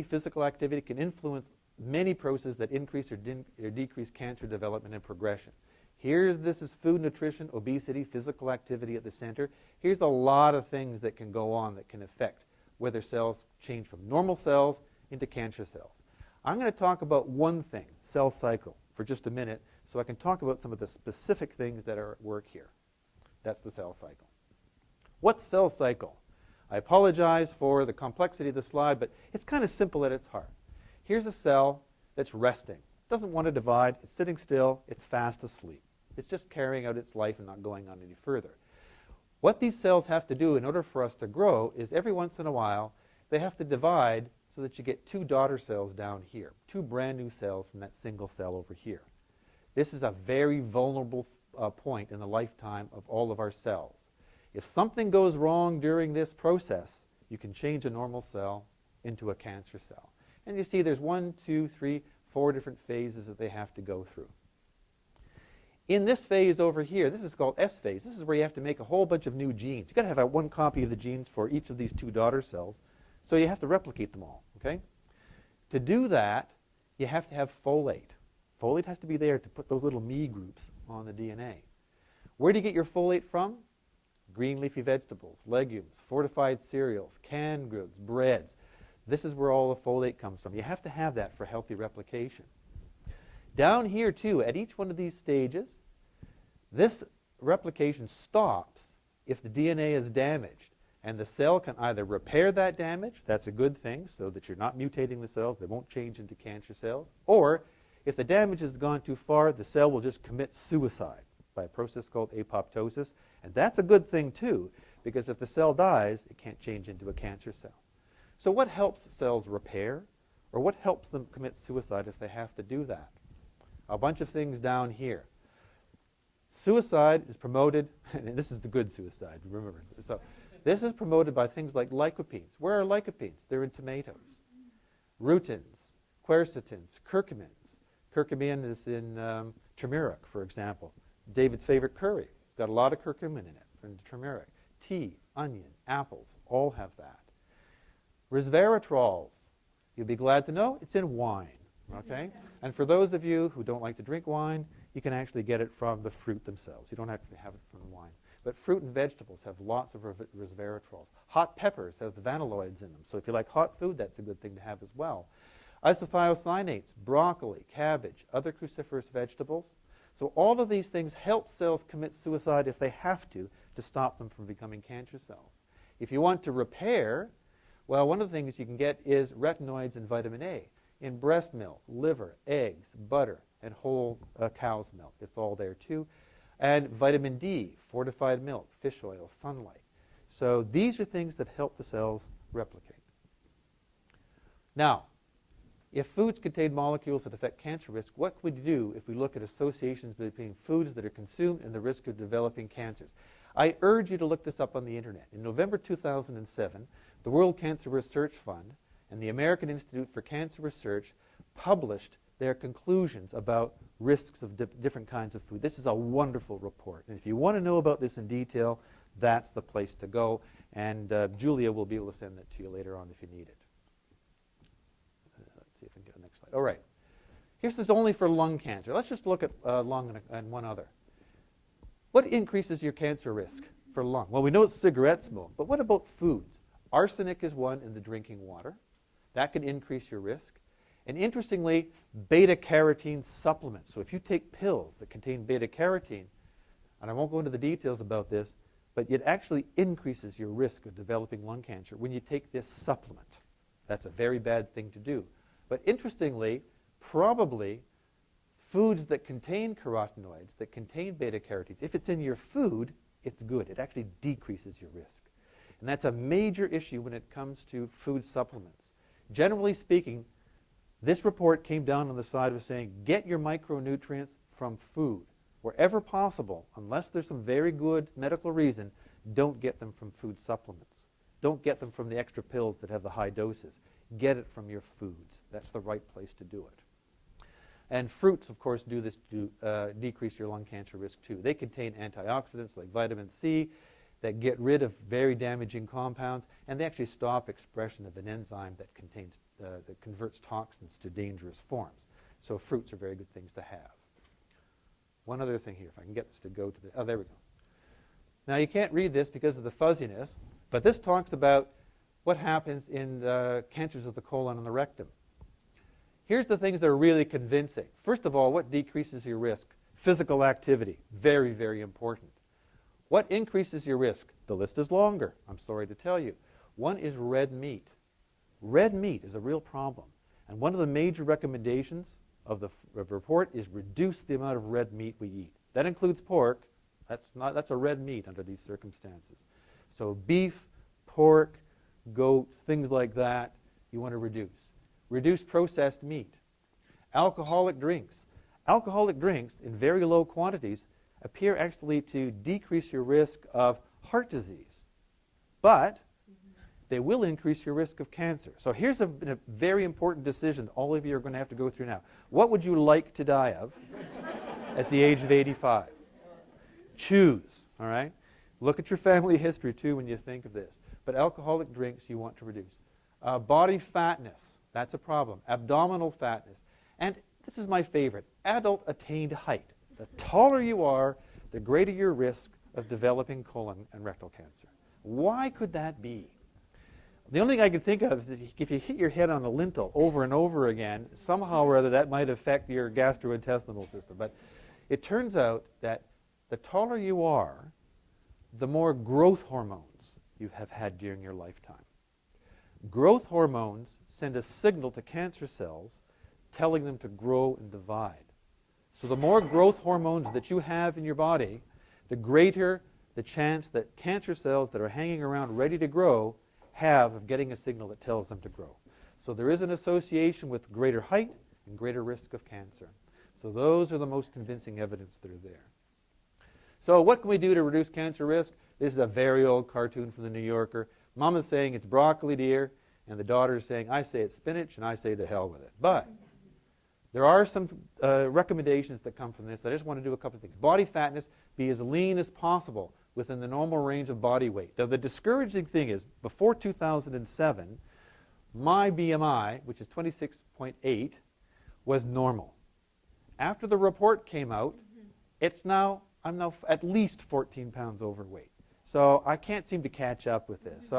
physical activity can influence many processes that increase or decrease cancer development and progression. This is food, nutrition, obesity, physical activity at the center. Here's a lot of things that can go on that can affect whether cells change from normal cells into cancer cells. I'm going to talk about one thing, cell cycle, for just a minute, so I can talk about some of the specific things that are at work here. That's the cell cycle. What's cell cycle? I apologize for the complexity of the slide, but it's kind of simple at its heart. Here's a cell that's resting. It doesn't want to divide. It's sitting still. It's fast asleep. It's just carrying out its life and not going on any further. What these cells have to do in order for us to grow is every once in a while, they have to divide so that you get two daughter cells down here, two brand new cells from that single cell over here. This is a very vulnerable point in the lifetime of all of our cells. If something goes wrong during this process, you can change a normal cell into a cancer cell. And you see there's 1, 2, 3, 4 different phases that they have to go through. In this phase over here, this is called S phase. This is where you have to make a whole bunch of new genes. You've got to have one copy of the genes for each of these two daughter cells, so you have to replicate them all, okay? To do that, you have to have folate. Folate has to be there to put those little me groups on the DNA. Where do you get your folate from? Green leafy vegetables, legumes, fortified cereals, canned goods, breads. This is where all the folate comes from. You have to have that for healthy replication. Down here, too, at each one of these stages, this replication stops if the DNA is damaged. And the cell can either repair that damage, that's a good thing, so that you're not mutating the cells, they won't change into cancer cells. Or, if the damage has gone too far, the cell will just commit suicide by a process called apoptosis. And that's a good thing, too, because if the cell dies, it can't change into a cancer cell. So what helps cells repair, or what helps them commit suicide if they have to do that? A bunch of things down here. Suicide is promoted, and this is the good suicide, remember. So this is promoted by things like lycopenes. Where are lycopenes? They're in tomatoes. Rutins, quercetins, curcumins. Curcumin is in turmeric, for example. David's favorite curry. It's got a lot of curcumin in it from turmeric. Tea, onion, apples, all have that. Resveratrols, you'll be glad to know, it's in wine. Okay? And for those of you who don't like to drink wine, you can actually get it from the fruit themselves. You don't have to have it from the wine. But fruit and vegetables have lots of resveratrols. Hot peppers have the vanilloids in them. So if you like hot food, that's a good thing to have as well. Isothiocyanates, broccoli, cabbage, other cruciferous vegetables. So all of these things help cells commit suicide if they have to stop them from becoming cancer cells. If you want to repair, well, one of the things you can get is retinoids and vitamin A in breast milk, liver, eggs, butter, and whole cow's milk. It's all there too. And vitamin D, fortified milk, fish oil, sunlight. So these are things that help the cells replicate. Now, if foods contain molecules that affect cancer risk, what can we do if we look at associations between foods that are consumed and the risk of developing cancers? I urge you to look this up on the internet. In November 2007, the World Cancer Research Fund and the American Institute for Cancer Research published their conclusions about risks of different kinds of food. This is a wonderful report. And if you want to know about this in detail, that's the place to go. And Julia will be able to send that to you later on if you need it. Let's see if I can get the next slide. All right. Here's this only for lung cancer. Let's just look at lung and one other. What increases your cancer risk for lung? Well, we know it's cigarette smoke, but what about foods? Arsenic is one in the drinking water. That can increase your risk. And interestingly, beta-carotene supplements. So if you take pills that contain beta-carotene, and I won't go into the details about this, but it actually increases your risk of developing lung cancer when you take this supplement. That's a very bad thing to do. But interestingly, probably foods that contain carotenoids, that contain beta-carotenes, if it's in your food, it's good. It actually decreases your risk. And that's a major issue when it comes to food supplements. Generally speaking, this report came down on the side of saying, get your micronutrients from food. Wherever possible, unless there's some very good medical reason, don't get them from food supplements. Don't get them from the extra pills that have the high doses. Get it from your foods. That's the right place to do it. And fruits, of course, do this to decrease your lung cancer risk too. They contain antioxidants like vitamin C. that get rid of very damaging compounds, and they actually stop expression of an enzyme that converts toxins to dangerous forms. So fruits are very good things to have. One other thing here, if I can get this to go to the, oh, there we go. Now you can't read this because of the fuzziness, but this talks about what happens in cancers of the colon and the rectum. Here's the things that are really convincing. First of all, what decreases your risk? Physical activity, very, very important. What increases your risk? The list is longer, I'm sorry to tell you. One is red meat. Red meat is a real problem. And one of the major recommendations of the report is reduce the amount of red meat we eat. That includes pork. That's a red meat under these circumstances. So beef, pork, goat, things like that, you want to reduce. Reduce processed meat. Alcoholic drinks. Alcoholic drinks in very low quantities appear actually to decrease your risk of heart disease, but they will increase your risk of cancer. So here's a very important decision all of you are going to have to go through now. What would you like to die of at the age of 85? Choose, all right? Look at your family history, too, when you think of this. But alcoholic drinks you want to reduce. Body fatness, that's a problem. Abdominal fatness. And this is my favorite, adult attained height. The taller you are, the greater your risk of developing colon and rectal cancer. Why could that be? The only thing I can think of is if you hit your head on the lintel over and over again, somehow or other that might affect your gastrointestinal system. But it turns out that the taller you are, the more growth hormones you have had during your lifetime. Growth hormones send a signal to cancer cells telling them to grow and divide. So the more growth hormones that you have in your body, the greater the chance that cancer cells that are hanging around ready to grow have of getting a signal that tells them to grow. So there is an association with greater height and greater risk of cancer. So those are the most convincing evidence that are there. So what can we do to reduce cancer risk? This is a very old cartoon from the New Yorker. Mama's saying it's broccoli, dear, and the daughter's saying, I say it's spinach, and I say to hell with it. But there are some recommendations that come from this. I just want to do a couple of things. Body fatness, be as lean as possible within the normal range of body weight. Now, the discouraging thing is, before 2007, my BMI, which is 26.8, was normal. After the report came out, I'm now at least 14 pounds overweight. So I can't seem to catch up with this.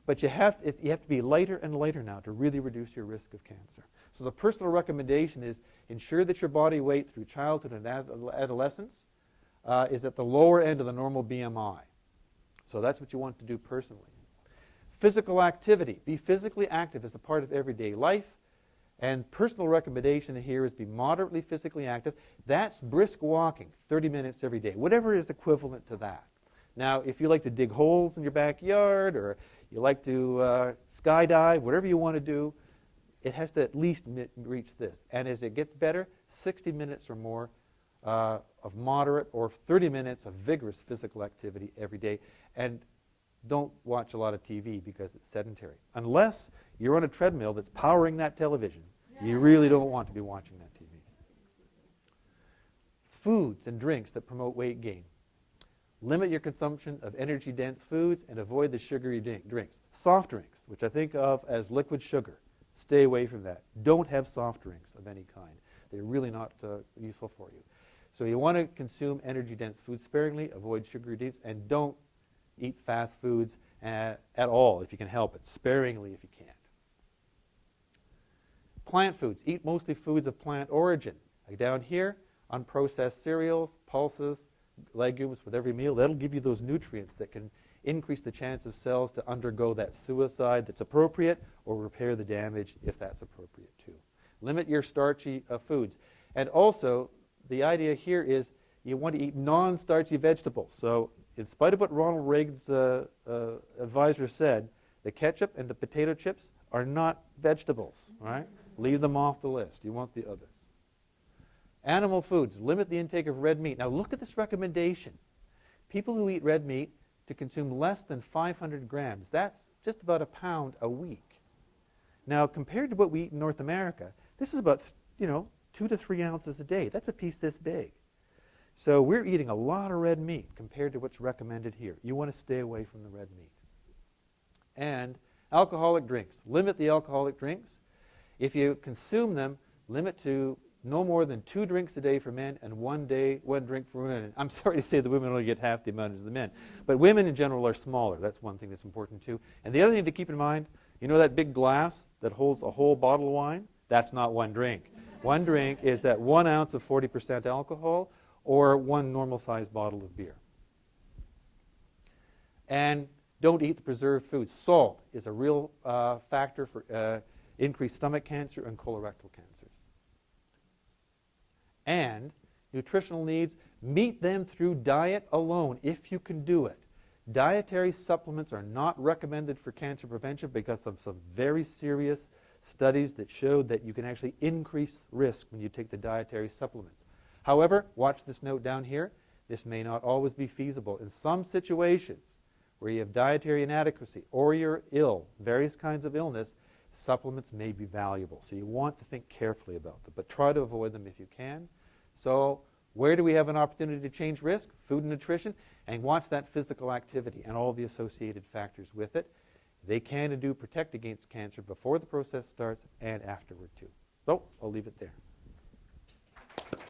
But you have to be lighter and lighter now to really reduce your risk of cancer. So the personal recommendation is ensure that your body weight through childhood and adolescence is at the lower end of the normal BMI. So that's what you want to do personally. Physical activity. Be physically active as a part of everyday life. And personal recommendation here is be moderately physically active. That's brisk walking, 30 minutes every day, whatever is equivalent to that. Now, if you like to dig holes in your backyard or you like to skydive, whatever you want to do, it has to at least reach this. And as it gets better, 60 minutes or more of moderate or 30 minutes of vigorous physical activity every day. And don't watch a lot of TV because it's sedentary. Unless you're on a treadmill that's powering that television, you really don't want to be watching that TV. Foods and drinks that promote weight gain. Limit your consumption of energy-dense foods and avoid the sugary drinks. Soft drinks, which I think of as liquid sugar. Stay away from that. Don't have soft drinks of any kind. They're really not useful for you. So you want to consume energy-dense foods sparingly, avoid sugary drinks, and don't eat fast foods at all if you can help it, sparingly if you can't. Plant foods. Eat mostly foods of plant origin. Like down here, unprocessed cereals, pulses, legumes with every meal. That'll give you those nutrients that can increase the chance of cells to undergo that suicide that's appropriate or repair the damage if that's appropriate too. Limit your starchy foods. And also, the idea here is you want to eat non-starchy vegetables. So in spite of what Ronald Reagan's advisor said, the ketchup and the potato chips are not vegetables, right? Leave them off the list. You want the others. Animal foods. Limit the intake of red meat. Now look at this recommendation. People who eat red meat to consume less than 500 grams. That's just about a pound a week. Now compared to what we eat in North America, this is about 2 to 3 ounces a day. That's a piece this big. So we're eating a lot of red meat compared to what's recommended here. You want to stay away from the red meat. And alcoholic drinks. Limit the alcoholic drinks. If you consume them, limit to no more than 2 drinks a day for men and 1 drink for women. I'm sorry to say the women only get half the amount as the men. But women in general are smaller. That's one thing that's important too. And the other thing to keep in mind, you know that big glass that holds a whole bottle of wine? That's not 1 drink. 1 drink is that 1 ounce of 40% alcohol or 1 normal-sized bottle of beer. And don't eat the preserved foods. Salt is a real factor for increased stomach cancer and colorectal cancers. And nutritional needs, meet them through diet alone if you can do it. Dietary supplements are not recommended for cancer prevention because of some very serious studies that showed that you can actually increase risk when you take the dietary supplements. However, watch this note down here. This may not always be feasible. In some situations where you have dietary inadequacy or you're ill, various kinds of illness, supplements may be valuable. So you want to think carefully about them, but try to avoid them if you can. So where do we have an opportunity to change risk? Food and nutrition. And watch that physical activity and all the associated factors with it. They can and do protect against cancer before the process starts and afterward too. So I'll leave it there.